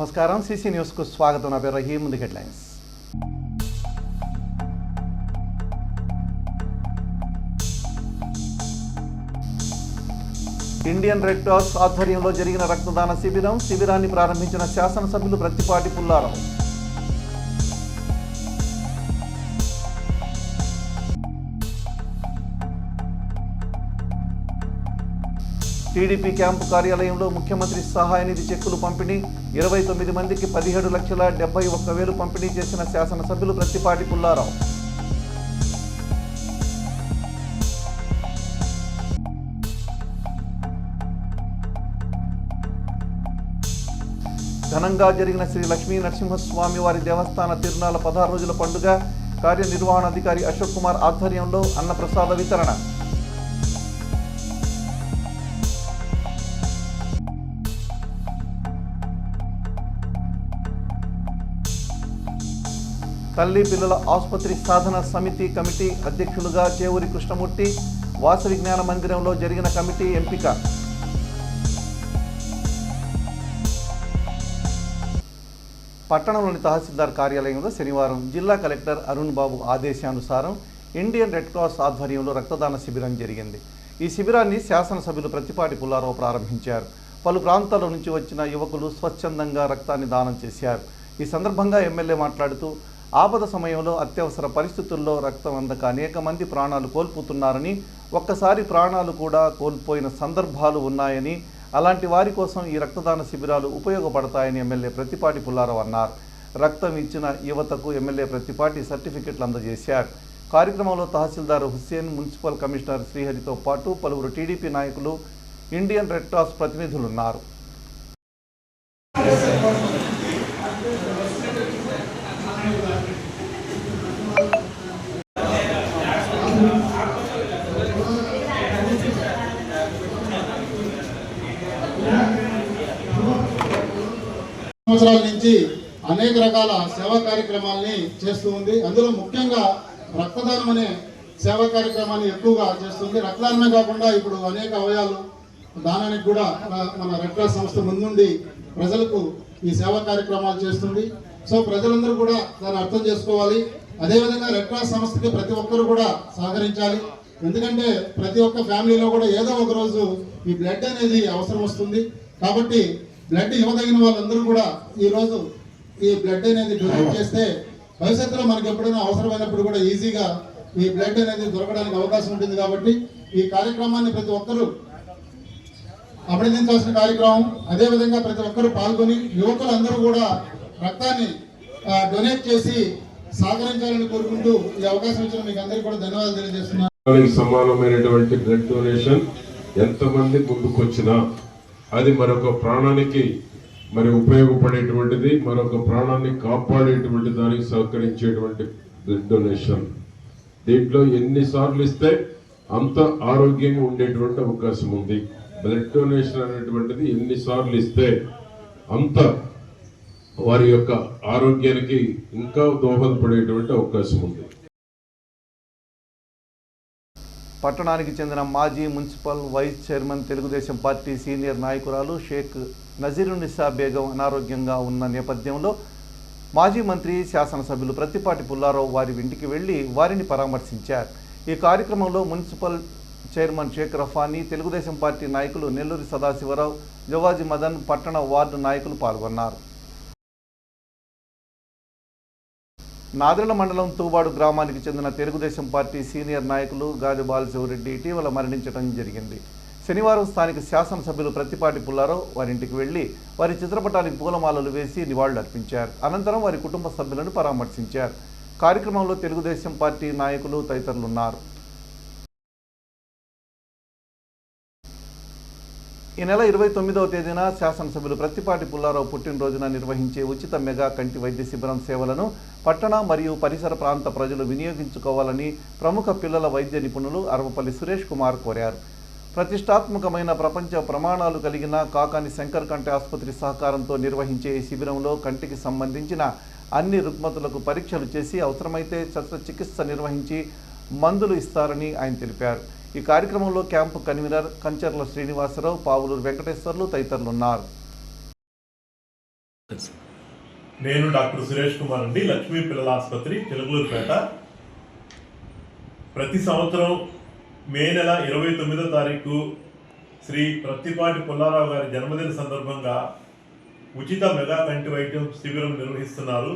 నమస్కారం CC news కు స్వాగతం. నా పేరు రహీం. ముందు హెడ్లైన్స్. ఇండియన్ రెడ్ క్రాస్ ఆధ్వర్యంలో జరిగిన రక్తదాన శిబిరాన్ని ప్రారంభించిన శాసనసభ్యులు ప్రత్తిపాటి పుల్లారావు. టీడీపీ క్యాంపు కార్యాలయంలో ముఖ్యమంత్రి సహాయ నిధి చెక్కులు పంపిణీ. 29 మందికి 17,71,000 పంపిణీ చేసిన శాసనసభ్యులు ప్రత్తిపాటి పుల్లారావు. ఘనంగా జరిగిన శ్రీ లక్ష్మీ నరసింహస్వామి వారి దేవస్థాన తిరునాళ్ల 16 రోజుల పండుగ. కార్యనిర్వహణాధికారి అశోక్ కుమార్ ఆధ్వర్యంలో అన్నప్రసాద వితరణ. తల్లి పిల్లల ఆసుపత్రి సాధన సమితి కమిటీ అధ్యక్షులుగా చేవూరి కృష్ణమూర్తి. వాసవి జ్ఞాన మందిరంలో జరిగిన కమిటీ ఎంపిక. పట్టణంలోని తహసీల్దార్ కార్యాలయంలో శనివారం జిల్లా కలెక్టర్ అరుణ్ బాబు ఆదేశానుసారం ఇండియన్ రెడ్ క్రాస్ ఆధ్వర్యంలో రక్తదాన శిబిరం జరిగింది. ఈ శిబిరాన్ని శాసనసభ్యులు ప్రత్తిపాటి పుల్లారావు ప్రారంభించారు. పలు ప్రాంతాల నుంచి వచ్చిన యువకులు స్వచ్ఛందంగా రక్తాన్ని దానం చేశారు. ఈ సందర్భంగా ఎమ్మెల్యే మాట్లాడుతూ ఆపద సమయంలో అత్యవసర పరిస్థితుల్లో రక్తం అందక అనేక మంది ప్రాణాలు కోల్పోతున్నారని, ఒక్కసారి ప్రాణాలు కూడా కోల్పోయిన సందర్భాలు ఉన్నాయని, అలాంటి వారి కోసం ఈ రక్తదాన శిబిరాలు ఉపయోగపడతాయని ఎమ్మెల్యే ప్రత్తిపాటి పుల్లారావు అన్నారు. రక్తం ఇచ్చిన యువతకు ఎమ్మెల్యే ప్రత్తిపాటి సర్టిఫికెట్లు అందజేశారు. కార్యక్రమంలో తహసీల్దార్ హుస్సేన్, మున్సిపల్ కమిషనర్ శ్రీహరితో పాటు పలువురు టీడీపీ నాయకులు, ఇండియన్ రెడ్ క్రాస్ ప్రతినిధులున్నారు. సంవత్సరాల నుంచి అనేక రకాల సేవా కార్యక్రమాలని చేస్తూ ఉంది. అందులో ముఖ్యంగా రక్తదానం అనే సేవా కార్యక్రమాన్ని ఎక్కువగా చేస్తుంది. రక్తదానమే కాకుండా ఇప్పుడు అనేక అవయవాలు దానానికి కూడా మన రెడ్ క్రాస్ సంస్థ ముందుండి ప్రజలకు ఈ సేవా కార్యక్రమాలు చేస్తుంది. సో ప్రజలందరూ కూడా దాన్ని అర్థం చేసుకోవాలి. అదేవిధంగా రెడ్ క్రాస్ సంస్థకి ప్రతి ఒక్కరు కూడా సహకరించాలి. ఎందుకంటే ప్రతి ఒక్క ఫ్యామిలీలో కూడా ఏదో ఒక రోజు ఈ బ్లడ్ అనేది అవసరం వస్తుంది. కాబట్టి బ్లడ్ ఇవ్వదగిన వాళ్ళందరూ కూడా ఈరోజు ఈ బ్లడ్ అనేది డొనేట్ చేస్తే భవిష్యత్తులో మనకి ఎప్పుడైనా అవసరమైనప్పుడు కూడా ఈజీగా ఈ బ్లడ్ అనేది దొరకడానికి అవకాశం ఉంటుంది. కాబట్టి ఈ కార్యక్రమాన్ని ప్రతి ఒక్కరూ అభినందించాల్సిన కార్యక్రమం. అదేవిధంగా ప్రతి ఒక్కరూ పాల్గొని యువకులందరూ కూడా రక్తాన్ని డొనేట్ చేసి సహకరించాలని కోరుకుంటూ ఈ అవకాశం ఇచ్చిన మీకు అందరికీ కూడా ధన్యవాదాలు తెలియజేస్తున్నాను. సమానమైనటువంటి బ్లడ్ డొనేషన్ ఎంతమంది ముందుకొచ్చినా అది మరొక ప్రాణానికి ఉపయోగపడేటువంటిది, మరొక ప్రాణాన్ని కాపాడేటువంటి దానికి సహకరించేటువంటి బ్లడ్ డొనేషన్. దీంట్లో ఎన్నిసార్లు ఇస్తే అంత ఆరోగ్యంగా ఉండేటువంటి అవకాశం ఉంది. బ్లడ్ డొనేషన్ అనేటువంటిది ఎన్నిసార్లు ఇస్తే అంత వారి యొక్క ఆరోగ్యానికి ఇంకా దోహదపడేటువంటి అవకాశం ఉంది. పట్టణానికి చెందిన మాజీ municipal vice chairman, Telugu Desam party senior నాయకురాలు షేక్ నజీరునిసా బేగం అనారోగ్యంగా ఉన్న నేపథ్యంలో మాజీ మంత్రి, శాసనసభ్యులు ప్రత్తిపాటి పుల్లారావు వారి ఇంటికి వెళ్లి వారిని పరామర్శించారు. ఈ కార్యక్రమంలో municipal chairman Sheikh Rafani, Telugu Desam party నాయకులు నెల్లూరి సదాశివరావు, జవాజీ మదన్, పట్టణ వార్డు నాయకులు పాల్గొన్నారు. నాదెళ్ల మండలం తూబాడు గ్రామానికి చెందిన తెలుగుదేశం పార్టీ సీనియర్ నాయకులు గాలి బాలశివరెడ్డి ఇటీవల మరణించడం జరిగింది. శనివారం స్థానిక శాసనసభ్యులు ప్రత్తిపాటి పుల్లారావు వారింటికి వెళ్లి వారి చిత్రపటానికి పూలమాలలు వేసి నివాళులర్పించారు. అనంతరం వారి కుటుంబ సభ్యులను పరామర్శించారు. కార్యక్రమంలో తెలుగుదేశం పార్టీ నాయకులు తదితరులున్నారు. ఈ నెల 29వ తేదీన శాసనసభ్యులు ప్రత్తిపాటి పుల్లారావు పుట్టినరోజున నిర్వహించే ఉచిత మెగా కంటి వైద్య శిబిరం సేవలను పట్టణ మరియు పరిసర ప్రాంత ప్రజలు వినియోగించుకోవాలని ప్రముఖ పిల్లల వైద్య నిపుణులు అరవపల్లి సురేష్ కుమార్ కోరారు. ప్రతిష్టాత్మకమైన ప్రపంచ ప్రమాణాలు కలిగిన కాకాని శంకర్ కంటి ఆసుపత్రి సహకారంతో నిర్వహించే ఈ శిబిరంలో కంటికి సంబంధించిన అన్ని రుగ్మతులకు పరీక్షలు చేసి అవసరమైతే శస్త్రచికిత్స నిర్వహించి మందులు ఇస్తారని ఆయన తెలిపారు. ఈ కార్యక్రమంలో క్యాంపు కన్వీనర్ కంచర్ల శ్రీనివాసరావు, పావులూరు వెంకటేశ్వర్లు తదితరులున్నారు. నేను డాక్టర్ సురేష్ కుమార్ అండి, లక్ష్మీ పిల్లల ఆసుపత్రి, చిలకలూరుపేట. ప్రతి సంవత్సరం మే నెల 29వ తారీఖు శ్రీ ప్రత్తిపాటి పుల్లారావు గారి జన్మదిన సందర్భంగా ఉచిత మెగా కంటి వైద్యం శిబిరం నిర్వహిస్తున్నారు.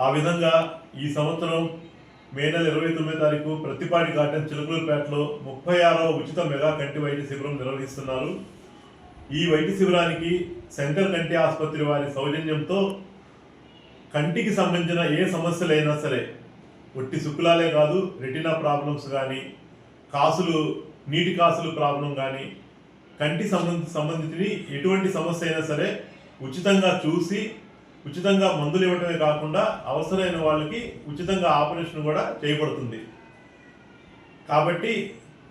ఆ విధంగా ఈ సంవత్సరం మే నెల 29వ తారీఖు ప్రత్తిపాటి గార్డెన్ చిలకలూరుపేటలో 36వ ఉచిత మెగా కంటి వైద్య శిబిరం నిర్వహిస్తున్నారు. ఈ వైద్య శిబిరానికి శంకర్ కంటి ఆసుపత్రి వారి సౌజన్యంతో కంటికి సంబంధించిన ఏ సమస్యలైనా సరే, ఒట్టి శుక్లాలే కాదు, రెటినా ప్రాబ్లమ్స్ కానీ, నీటి కాసులు ప్రాబ్లం కానీ, కంటి సంబంధించి ఎటువంటి సమస్య అయినా సరే ఉచితంగా చూసి ఉచితంగా మందులు ఇవ్వటమే కాకుండా అవసరమైన వాళ్ళకి ఉచితంగా ఆపరేషన్ కూడా చేయబడుతుంది. కాబట్టి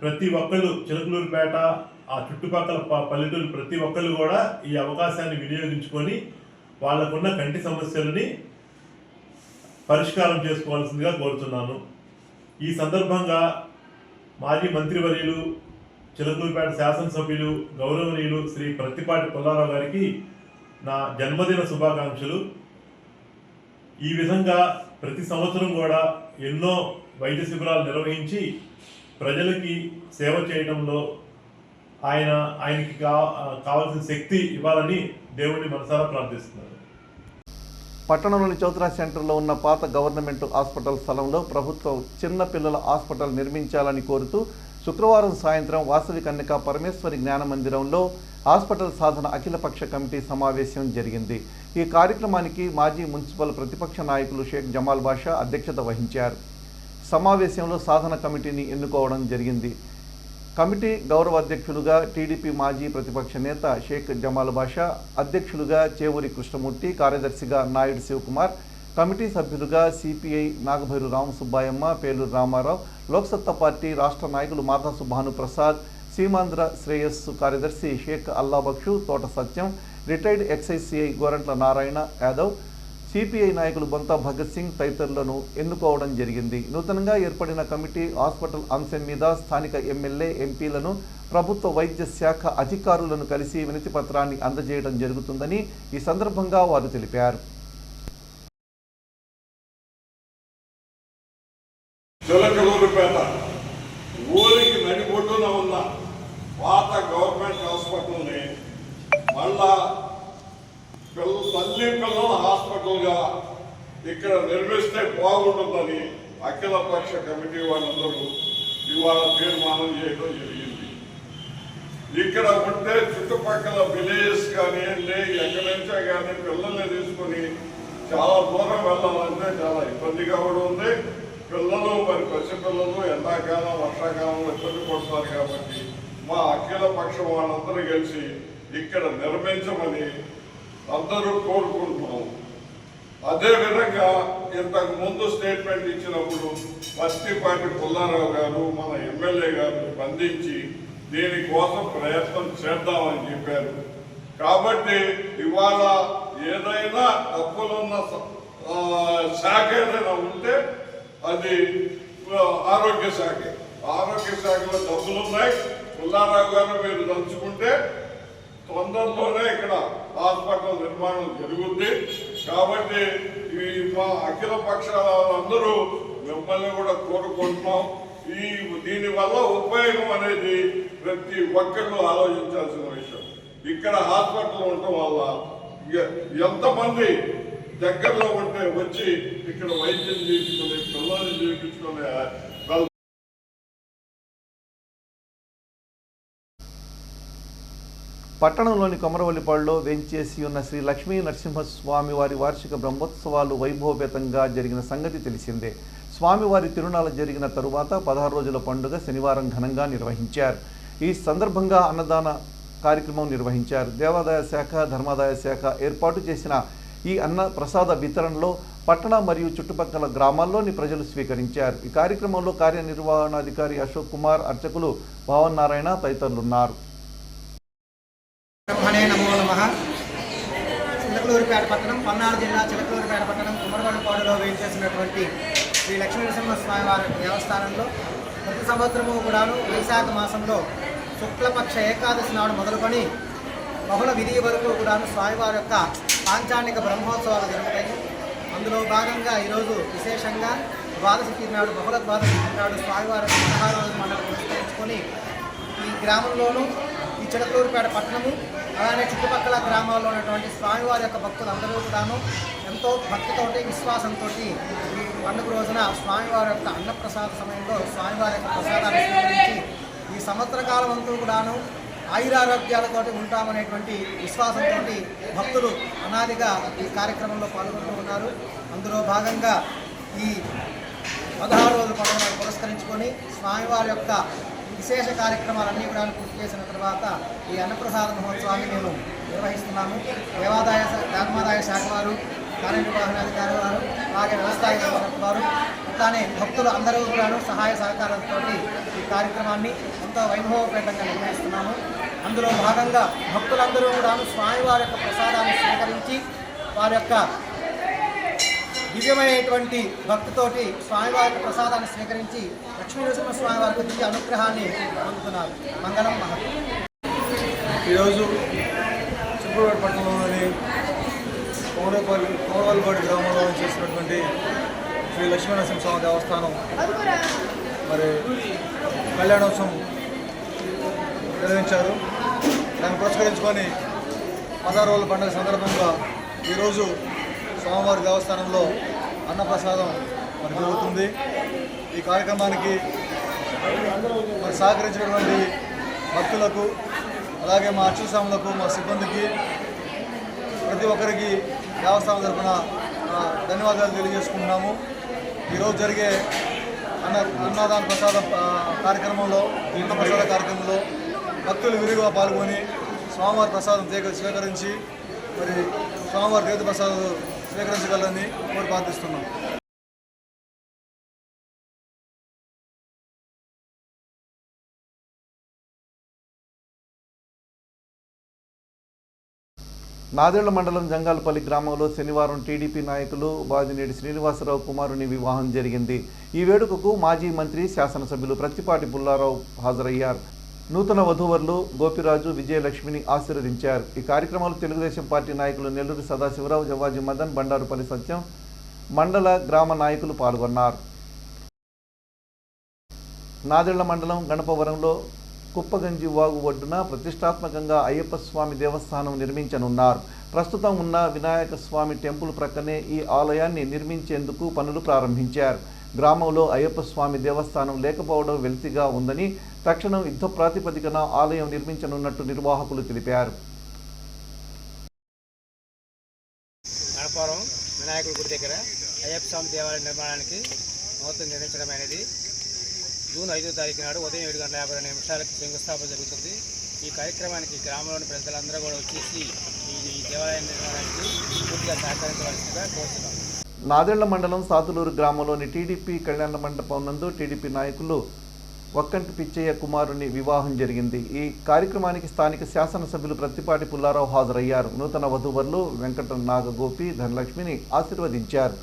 ప్రతి ఒక్కళ్ళు చిలకలూరుపేట, ఆ చుట్టుపక్కల పల్లెటూరు ప్రతి ఒక్కళ్ళు కూడా ఈ అవకాశాన్ని వినియోగించుకొని వాళ్ళకున్న కంటి సమస్యలని పరిష్కారం చేసుకోవాల్సిందిగా కోరుతున్నాను. ఈ సందర్భంగా మాజీ మంత్రివర్యులు, చిలకలూరుపేట శాసనసభ్యులు, గౌరవనీయులు శ్రీ ప్రత్తిపాటి పుల్లారావు గారికి నా జన్మదిన శుభాకాంక్షలు. ఈ విధంగా ప్రతి సంవత్సరం కూడా ఎన్నో వైద్య శిబిరాలు నిర్వహించి ప్రజలకి సేవ చేయడంలో ఆయనకి కావాల్సిన శక్తి ఇవ్వాలని దేవుడిని మనసారా ప్రార్థిస్తున్నారు. పట్టణంలోని చౌత్రా సెంటర్లో ఉన్న పాత గవర్నమెంట్ హాస్పిటల్ స్థలంలో ప్రభుత్వం చిన్న పిల్లల హాస్పిటల్ నిర్మించాలని కోరుతూ శుక్రవారం సాయంత్రం వాసవి కన్యకా పరమేశ్వరి జ్ఞాన మందిరంలో హాస్పిటల్ సాధన అఖిలపక్ష కమిటీ సమావేశం జరిగింది. ఈ కార్యక్రమానికి మాజీ మున్సిపల్ ప్రతిపక్ష నాయకులు షేక్ జమాల్ బాషా అధ్యక్షత వహించారు. సమావేశంలో సాధన కమిటీని ఎన్నుకోవడం జరిగింది. కమిటీ గౌరవ అధ్యక్షులుగా టీడీపీ మాజీ ప్రతిపక్ష నేత షేక్ జమాల్ బాషా, అధ్యక్షులుగా చేవూరి కృష్ణమూర్తి, కార్యదర్శిగా నాయుడు శివకుమార్, కమిటీ సభ్యులుగా సిపిఐ నాగభైరు రామసుబ్బాయమ్మ, పేలూరు రామారావు, లోక్సత్తా పార్టీ రాష్ట్ర నాయకులు మాతాసు భానుప్రసాద్, సీమాంధ్ర శ్రేయస్సు కార్యదర్శి Shaik Allabakshu, Thota Satyam, retired excise CI Gorantla Narayana Yadav, CPI నాయకులు బొంతా భగత్ సింగ్ తదితరులను ఎన్నుకోవడం జరిగింది. నూతనంగా ఏర్పడిన కమిటీ హాస్పిటల్ అంశం మీద స్థానిక ఎమ్మెల్యే, ఎంపీలను, ప్రభుత్వ వైద్య శాఖ అధికారులను కలిసి వినతి పత్రాన్ని అందజేయడం జరుగుతుందని ఈ సందర్భంగా వారు తెలిపారు. చిలకలూరుపేట ఊరికి నడిబొడ్డున ఉన్న పాత గవర్నమెంట్ హాస్పిటల్ని మళ్ళా తల్లి పిల్లల హాస్పిటల్గా ఇక్కడ నిర్మిస్తే బాగుంటుందని అఖిలపక్ష కమిటీ వాళ్ళందరూ ఇవాళ తీర్మానం చేయడం జరిగింది. ఇక్కడ ఉంటే చుట్టుపక్కల విలేజెస్ కానీ ఎక్కడి నుంచో కానీ పిల్లల్ని తీసుకుని చాలా దూరం వెళ్ళాలంటే చాలా ఇబ్బందిగా కూడా ఉంది. పిల్లలు మరి పసిపిల్లలు ఎండాకాలం వర్షాకాలంలో ఇబ్బంది పడుతున్నారు. కాబట్టి మా అఖిలపక్షం వాళ్ళందరూ కలిసి ఇక్కడ నిర్మించమని అందరూ కోరుకుంటున్నాం. అదేవిధంగా ఇంతకు ముందు స్టేట్మెంట్ ఇచ్చినప్పుడు ప్రత్తిపాటి పుల్లారావు గారు, మన ఎమ్మెల్యే గారు స్పందించి దీనికోసం ప్రయత్నం చేద్దామని చెప్పారు. కాబట్టి ఇవాళ ఏదైనా డబ్బులున్న శాఖ ఏదైనా ఉంటే అది ఆరోగ్య శాఖ. ఆరోగ్య శాఖలో డబ్బులున్నాయి. పుల్లారావు గారు మీరు తలుచుకుంటే తొందరలోనే ఇక్కడ హాస్పిటల్ నిర్మాణం జరుగుద్ది. కాబట్టి మా అఖిల పక్షాలందరూ మిమ్మల్ని కూడా కోరుకుంటున్నాం. దీనివల్ల ఉపయోగం అనేది ప్రతి ఒక్కళ్ళు ఆలోచించాల్సిన విషయం. ఇక్కడ హాస్పిటల్ ఉండటం వల్ల ఎంతమంది దగ్గరలో ఉంటే వచ్చి ఇక్కడ వైద్యం చేయించుకుని పిల్లల్ని చేయించుకునే పట్టణంలోని కొమరవల్లిపాడులో వేంచేసి ఉన్న శ్రీ లక్ష్మీ నరసింహస్వామి వారి వార్షిక బ్రహ్మోత్సవాలు వైభవపేతంగా జరిగిన సంగతి తెలిసిందే. స్వామివారి తిరునాళ్ళ జరిగిన తరువాత 16 రోజుల పండుగ శనివారం ఘనంగా నిర్వహించారు. ఈ సందర్భంగా అన్నదాన కార్యక్రమం నిర్వహించారు. దేవాదాయ శాఖ, ధర్మాదాయ శాఖ ఏర్పాటు చేసిన ఈ అన్న ప్రసాద వితరణలో పట్టణ మరియు చుట్టుపక్కల గ్రామాల్లోని ప్రజలు స్వీకరించారు. ఈ కార్యక్రమంలో కార్యనిర్వహణాధికారి అశోక్ కుమార్, అర్చకులు భావన్ నారాయణ తదితరులున్నారు. నమో నమః. చిలకలూరుపేట పట్టణం, పల్నాడు జిల్లా చిలకలూరుపేట పట్టణం కుమరగొండపాడులో వేయించేసినటువంటి శ్రీ లక్ష్మీ నరసింహస్వామి వారి దేవస్థానంలో ప్రతి సంవత్సరము కూడాను వైశాఖ మాసంలో శుక్లపక్ష ఏకాదశి నాడు మొదలుకొని బహుళ విధి వరకు కూడాను స్వామివారి యొక్క పాంచానిక బ్రహ్మోత్సవాలు జరుగుతాయి. అందులో భాగంగా ఈరోజు విశేషంగా ద్వాదశి తిరునాడు, బహుళ ద్వాదశి తిరునాడు స్వామివారి 16 రోజుల మండలం పురస్కరించుకొని ఈ గ్రామంలోనూ ఈ చిలకలూరుపేట పట్టణము అలానే చుట్టుపక్కల గ్రామాల్లో ఉన్నటువంటి స్వామివారి యొక్క భక్తులందరూ కూడాను ఎంతో భక్తితోటి విశ్వాసంతో ఈ పండుగ రోజున స్వామివారి యొక్క అన్నప్రసాద సమయంలో స్వామివారి యొక్క ప్రసాదాన్ని స్వీకరించి ఈ సంవత్సర కాలం అంతా కూడాను ఆయురారోగ్యాలతోటి ఉంటామనేటువంటి విశ్వాసంతో భక్తులు అనాదిగా ఈ కార్యక్రమంలో పాల్గొంటూ ఉన్నారు. అందులో భాగంగా ఈ 16 రోజుల పండుగను పురస్కరించుకొని స్వామివారి యొక్క విశేష కార్యక్రమాలన్నీ కూడా పూర్తి చేసిన తర్వాత ఈ అన్నప్రసాద మహోత్సవాన్ని మేము నిర్వహిస్తున్నాము. ధర్మాదాయ శాఖ వారు, కార్యనిర్వహణాధికారి వారు, అలాగే వ్యవసాయ వారు, అట్లానే భక్తులు అందరూ కూడాను సహాయ సహకారాలతో ఈ కార్యక్రమాన్ని ఎంతో వైభవపేతంగా నిర్వహిస్తున్నాము. అందులో భాగంగా భక్తులందరూ కూడాను స్వామివారి యొక్క ప్రసాదాన్ని స్వీకరించి వారి యొక్క దివ్యమైనటువంటి భక్తితోటి స్వామివారి ప్రసాదాన్ని స్వీకరించి లక్ష్మీనరసింహ స్వామి వారికి దివ్య అనుగ్రహాన్ని పొందుతున్నారు. మంగళం మహత్. ఈరోజు చిలకలూరుపేట పట్టణంలోని కోడవలపాడు గ్రామంలో చేసినటువంటి శ్రీ లక్ష్మీనరసింహ స్వామి దేవస్థానం మరి కళ్యాణోత్సవం నిర్వహించారు. దాన్ని పురస్కరించుకొని 16 రోజుల పండుగ సందర్భంగా ఈరోజు స్వామివారి దేవస్థానంలో అన్నప్రసాదం మరి జరుగుతుంది. ఈ కార్యక్రమానికి మరి సహకరించినటువంటి భక్తులకు, అలాగే మా అర్చకస్వాములకు, మా సిబ్బందికి, ప్రతి ఒక్కరికి దేవస్థానం తరఫున ధన్యవాదాలు తెలియజేసుకుంటున్నాము. ఈరోజు జరిగే అన్నదాన ప్రసాద కార్యక్రమంలో, అన్నప్రసాద కార్యక్రమంలో భక్తులు విరివిగా పాల్గొని స్వామివారి ప్రసాదం స్వీకరించి మరి స్వామివారి తీర్థ ప్రసాదాలు స్వీకరించగలరని కోరి ప్రార్థిస్తున్నాం. నాదెళ్ల మండలం జంగాలపల్లి గ్రామంలో శనివారం టీడీపీ నాయకులు బాదినేడి శ్రీనివాసరావు కుమారుని వివాహం జరిగింది. ఈ వేడుకకు మాజీ మంత్రి, శాసనసభ్యులు ప్రత్తిపాటి పుల్లారావు హాజరయ్యారు. నూతన వధూవరులు గోపిరాజు, విజయలక్ష్మిని ఆశీర్వదించారు. ఈ కార్యక్రమంలో తెలుగుదేశం పార్టీ నాయకులు నెల్లూరు సదాశివరావు, జవాజీ మదన్, బండారుపల్లి సత్యం, మండల గ్రామ నాయకులు పాల్గొన్నారు. నాదెళ్ల మండలం గణపవరంలో కుప్పగంజి వాగు ఒడ్డున ప్రతిష్టాత్మకంగా అయ్యప్ప స్వామి దేవస్థానం నిర్మించనున్నారు. ప్రస్తుతం ఉన్న వినాయక స్వామి టెంపుల్ ప్రక్కనే ఈ ఆలయాన్ని నిర్మించేందుకు పనులు ప్రారంభించారు. గ్రామంలో అయ్యప్ప స్వామి దేవస్థానం లేకపోవడం వెలితిగా ఉందని తక్షణం యుద్ధ ప్రాతిపదికన ఆలయం నిర్మించనున్నట్టు నిర్వాహకులు తెలిపారు. గణపవరం వినాయకుడి గుడి దగ్గర అయ్యప్ప స్వామి దేవాలయం నిర్మాణానికి ముహూర్తం నిర్ణయించడం అనేది జూన్ 5వ తారీఖు నాడు ఉదయం 7:52 శంకుస్థాపన జరుగుతుంది. ఈ కార్యక్రమానికి గ్రామంలోని ప్రజలందరూ కూడా వచ్చేసి ఈ దేవాలయం నిర్మాణానికి పూర్తిగా సహకరించవలసిందిగా కోరుతున్నాం. నాదెళ్ల మండలం సాతులూరు గ్రామంలోని టీడీపీ కళ్యాణ మండపం నందు టీడీపీ నాయకులు వక్కంటి పిచ్చయ్య కుమారుని వివాహం జరిగింది. ఈ కార్యక్రమానికి స్థానిక శాసనసభ్యులు ప్రత్తిపాటి పుల్లారావు హాజరయ్యారు. నూతన వధూవరులు వెంకట నాగగోపి, ధనలక్ష్మిని ఆశీర్వదించారు.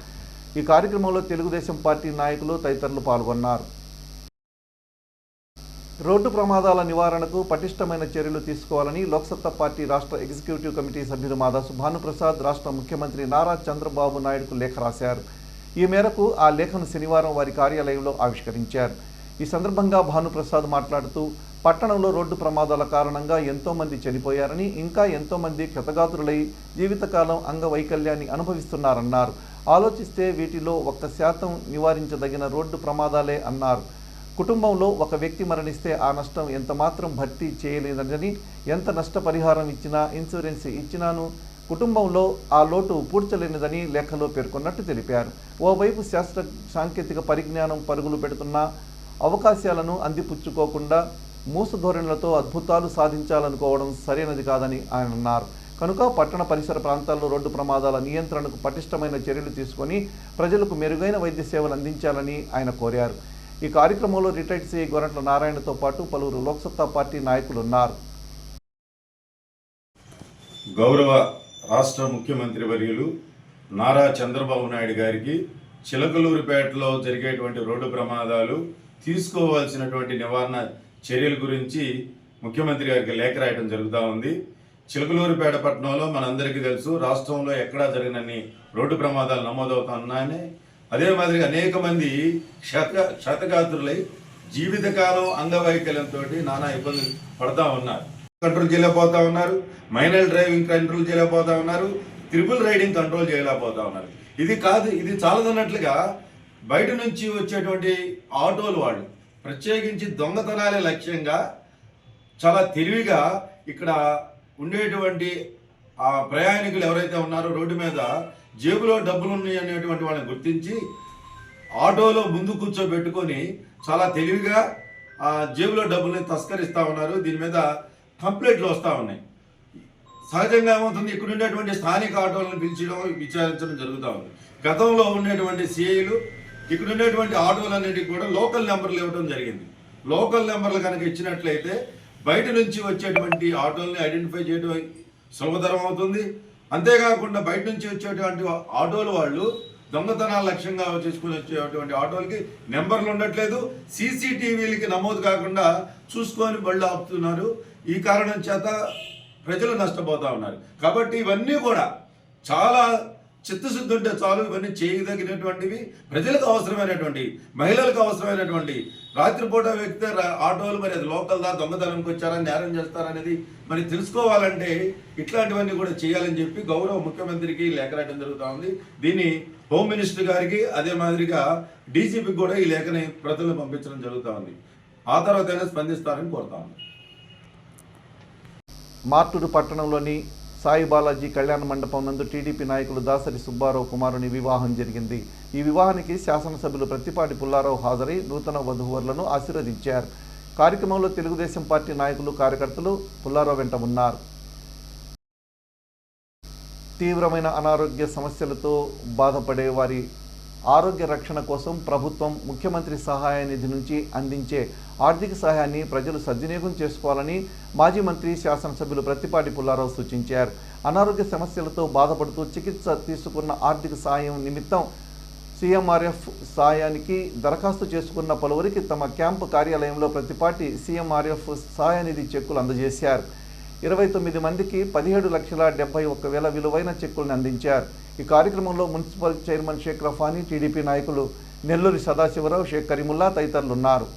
ఈ కార్యక్రమంలో తెలుగుదేశం పార్టీ నాయకులు తదితరులు పాల్గొన్నారు. రోడ్డు ప్రమాదాల నివారణకు పటిష్టమైన చర్యలు తీసుకోవాలని లోక్సత్తా పార్టీ రాష్ట్ర ఎగ్జిక్యూటివ్ కమిటీ సభ్యులు మాదాసు భానుప్రసాద్ రాష్ట్ర ముఖ్యమంత్రి నారా చంద్రబాబు నాయుడుకు లేఖ రాశారు. ఈ మేరకు ఆ లేఖను శనివారం వారి కార్యాలయంలో ఆవిష్కరించారు. ఈ సందర్భంగా భానుప్రసాద్ మాట్లాడుతూ పట్టణంలో రోడ్డు ప్రమాదాల కారణంగా ఎంతోమంది చనిపోయారని, ఇంకా ఎంతోమంది క్షతగాత్రులై జీవితకాలం అంగవైకల్యాన్ని అనుభవిస్తున్నారన్నారు. ఆలోచిస్తే వీటిలో 1% నివారించదగిన రోడ్డు ప్రమాదాలే అన్నారు. కుటుంబంలో ఒక వ్యక్తి మరణిస్తే ఆ నష్టం ఎంత మాత్రం భర్తీ చేయలేదని, ఎంత నష్టపరిహారం ఇచ్చినా, ఇన్సూరెన్స్ ఇచ్చినాను కుటుంబంలో ఆ లోటు పూడ్చలేనిదని లేఖలో పేర్కొన్నట్టు తెలిపారు. ఓవైపు శాస్త్ర సాంకేతిక పరిజ్ఞానం పరుగులు పెడుతున్న అవకాశాలను అందిపుచ్చుకోకుండా మూసధోరణులతో అద్భుతాలు సాధించాలనుకోవడం సరైనది కాదని ఆయన అన్నారు. కనుక పట్టణ పరిసర ప్రాంతాల్లో రోడ్డు ప్రమాదాల నియంత్రణకు పటిష్టమైన చర్యలు తీసుకొని ప్రజలకు మెరుగైన వైద్య సేవలు అందించాలని ఆయన కోరారు. ఈ కార్యక్రమంలో రిటైర్డ్ సిఐ గొరట్ల నారాయణతో పాటు పలువురు లోక్సత్తా పార్టీ నాయకులు ఉన్నారు. గౌరవ రాష్ట్ర ముఖ్యమంత్రి వర్యులు నారా చంద్రబాబు నాయుడు గారికి చిలకలూరుపేటలో జరిగేటువంటి రోడ్డు ప్రమాదాలు తీసుకోవాల్సినటువంటి నివారణ చర్యల గురించి ముఖ్యమంత్రి గారికి లేఖ రాయడం జరుగుతూ ఉంది. చిలకలూరిపేట పట్టణంలో మనందరికీ తెలుసు, రాష్ట్రంలో ఎక్కడా జరిగినన్ని రోడ్డు ప్రమాదాలు నమోదవుతున్నాయని, అదే మాదిరిగా అనేక మంది క్షతగాత్రులై జీవితకాలం అంగవైకల్యంతో నానా ఇబ్బందులు పడతా ఉన్నారు. కంట్రోల్ చేయలేకపోతా ఉన్నారు, మైనర్ డ్రైవింగ్ కంట్రోల్ చేయలేకపోతా ఉన్నారు, ట్రిపుల్ రైడింగ్ కంట్రోల్ చేయలేకపోతా ఉన్నారు. ఇది చాలదన్నట్లుగా బయట నుంచి వచ్చేటువంటి ఆటోలు వాళ్ళు ప్రత్యేకించి దొంగతనాలే లక్ష్యంగా చాలా తెలివిగా ఇక్కడ ఉండేటువంటి ఆ ప్రయాణికులు ఎవరైతే ఉన్నారో రోడ్డు మీద జేబులో డబ్బులు ఉన్నాయి అనేటువంటి వాళ్ళని గుర్తించి ఆటోలో ముందు కూర్చోబెట్టుకొని చాలా తెలివిగా ఆ జేబులో డబ్బుల్ని తస్కరిస్తూ ఉన్నారు. దీని మీద కంప్లైంట్లు వస్తూ ఉన్నాయి. సహజంగా ఏమవుతుంది, ఇక్కడ ఉండేటువంటి స్థానిక ఆటోలను పిలిచడం విచారించడం జరుగుతూ ఉంది. గతంలో ఉండేటువంటి సిఐలు ఇక్కడ ఉండేటువంటి ఆటోలన్నిటికీ కూడా లోకల్ నెంబర్లు ఇవ్వడం జరిగింది. లోకల్ నెంబర్లు కనుక ఇచ్చినట్లయితే బయట నుంచి వచ్చేటువంటి ఆటోల్ని ఐడెంటిఫై చేయడం సులభతరం అవుతుంది. అంతేకాకుండా బయట నుంచి వచ్చేటువంటి ఆటోలు వాళ్ళు దొంగతనాల లక్ష్యంగా చేసుకుని వచ్చేటువంటి ఆటోలకి నెంబర్లు ఉండట్లేదు, సీసీటీవీలకి నమోదు కాకుండా చూసుకొని బళ్ళు ఆపుతున్నారు. ఈ కారణం చేత ప్రజలు నష్టపోతూ ఉన్నారు. కాబట్టి ఇవన్నీ కూడా చాలా చిత్తశుద్ధి ఉంటే చాలు, ఇవన్నీ చేయదగినటువంటివి, ప్రజలకు అవసరమైనటువంటి, మహిళలకు అవసరమైనటువంటి. రాత్రిపూట వ్యక్తి ఆటోలు మరి అది లోకల్దా, దొంగతనానికి వచ్చారా, నేరం చేస్తారనేది మరి తెలుసుకోవాలంటే ఇట్లాంటివన్నీ కూడా చేయాలని చెప్పి గౌరవ ముఖ్యమంత్రికి లేఖ రాయడం జరుగుతూ ఉంది. దీన్ని హోమ్ మినిస్టర్ గారికి అదే మాదిరిగా డీజీపీకి కూడా ఈ లేఖని ప్రతులను పంపించడం జరుగుతూ ఉంది. ఆ తర్వాత స్పందిస్తారని కోరుతా ఉంది. మార్టూరు పట్టణంలోని సాయి బాలాజీ కళ్యాణ మండపం నందు టీడీపీ నాయకులు దాసరి సుబ్బారావు కుమారుని వివాహం జరిగింది. ఈ వివాహానికి శాసనసభ్యులు ప్రత్తిపాటి పుల్లారావు హాజరై నూతన వధూవరులను ఆశీర్వదించారు. కార్యక్రమంలో తెలుగుదేశం పార్టీ నాయకులు, కార్యకర్తలు పుల్లారావు వెంట ఉన్నారు. తీవ్రమైన అనారోగ్య సమస్యలతో బాధపడే వారి ఆరోగ్య రక్షణ కోసం ప్రభుత్వం ముఖ్యమంత్రి సహాయ నిధి నుంచి అందించే ఆర్థిక సహాయాన్ని ప్రజలు సద్వినియోగం చేసుకోవాలని మాజీ మంత్రి, శాసనసభ్యులు ప్రత్తిపాటి పుల్లారావు సూచించారు. అనారోగ్య సమస్యలతో బాధపడుతూ చికిత్స తీసుకున్న ఆర్థిక సహాయం నిమిత్తం సీఎంఆర్ఎఫ్ సహాయానికి దరఖాస్తు చేసుకున్న పలువురికి తమ క్యాంపు కార్యాలయంలో ప్రత్తిపాటి సీఎంఆర్ఎఫ్ సహాయ నిధి చెక్కులు అందజేశారు. 29 మందికి 17,71,000 విలువైన చెక్కులను అందించారు. ఈ కార్యక్రమంలో municipal chairman Sheikh Rafani, TDP నాయకులు నెల్లూరి సదాశివరావు, షేక్ కరీముల్లా తదితరులున్నారు.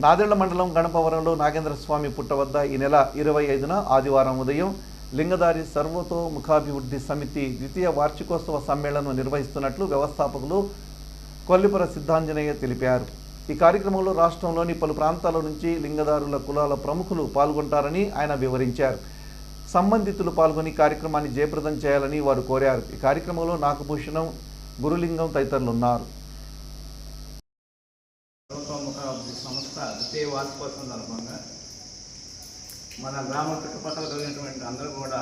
నాదెళ్ల మండలం గణపవరంలో నాగేంద్రస్వామి పుట్ట వద్ద ఈ నెల 25న ఆదివారం ఉదయం లింగదారి సర్వతోముఖాభివృద్ధి సమితి ద్వితీయ వార్షికోత్సవ సమ్మేళనం నిర్వహిస్తున్నట్లు వ్యవస్థాపకులు కొల్లిపుర సిద్ధాంజనేయ తెలిపారు. ఈ కార్యక్రమంలో రాష్ట్రంలోని పలు ప్రాంతాల నుంచి లింగదారుల కులాల ప్రముఖులు పాల్గొంటారని ఆయన వివరించారు. సంబంధితులు పాల్గొని కార్యక్రమాన్ని జయప్రదం చేయాలని వారు కోరారు. ఈ కార్యక్రమంలో నాగభూషణం, గురులింగం తదితరులు ఉన్నారు. సంస్థ ద్వితీయ వార్షికోత్సవం సందర్భంగా మన గ్రామం చుట్టుపక్కల కలిగినటువంటి అందరూ కూడా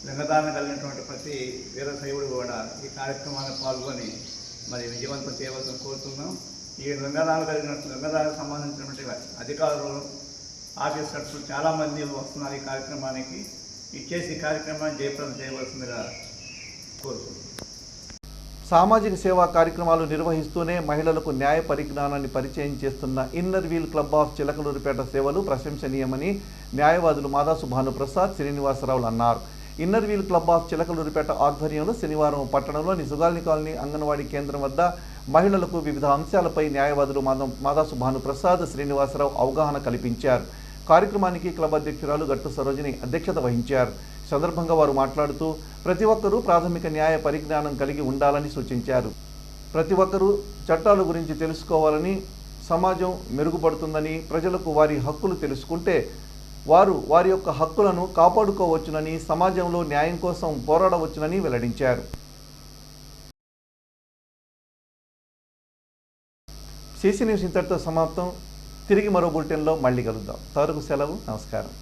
లింగదానం కలిగినటువంటి ప్రతి వీరశైవుడు కూడా ఈ కార్యక్రమాన్ని పాల్గొని మరి విజయవంతం చేయవలసిన కోరుతున్నాం. ఈ లింగదానికి సంబంధించినటువంటి అధికారులు, ఆఫీసర్స్ చాలామంది వస్తున్నారు ఈ కార్యక్రమానికి. ఇచ్చేసి ఈ కార్యక్రమాన్ని జయప్రదం చేయవలసిందిగా కోరుతున్నాం. సామాజిక సేవా కార్యక్రమాలు నిర్వహిస్తూనే మహిళలకు న్యాయ పరిజ్ఞానాన్ని పరిచయం చేస్తున్న inner wheel club of Chilakaluripet సేవలు ప్రశంసనీయమని న్యాయవాదులు మాదాసు భానుప్రసాద్, శ్రీనివాసరావులు అన్నారు. Inner wheel club of Chilakaluripet ఆధ్వర్యంలో శనివారం పట్టణంలోని సుగాల్ని కాలనీ అంగన్వాడీ కేంద్రం వద్ద మహిళలకు వివిధ అంశాలపై న్యాయవాదులు మాదాసు భానుప్రసాద్, శ్రీనివాసరావు అవగాహన కల్పించారు. కార్యక్రమానికి క్లబ్ అధ్యక్షురాలు గట్టు సరోజిని అధ్యక్షత వహించారు. సందర్భంగా వారు మాట్లాడుతూ ప్రతి ఒక్కరూ ప్రాథమిక న్యాయ పరిజ్ఞానం కలిగి ఉండాలని సూచించారు. ప్రతి ఒక్కరూ చట్టాల గురించి తెలుసుకోవాలని, సమాజం మెరుగుపడుతుందని, ప్రజలకు వారి హక్కులు తెలుసుకుంటే వారు వారి యొక్క హక్కులను కాపాడుకోవచ్చునని, సమాజంలో న్యాయం కోసం పోరాడవచ్చునని వెల్లడించారు. సిసి న్యూస్ ఇంతటితో సమాప్తం. తిరిగి మరో బులెటిన్లో మళ్ళీ కలుద్దాం. తవరకు సెలవు. నమస్కారం.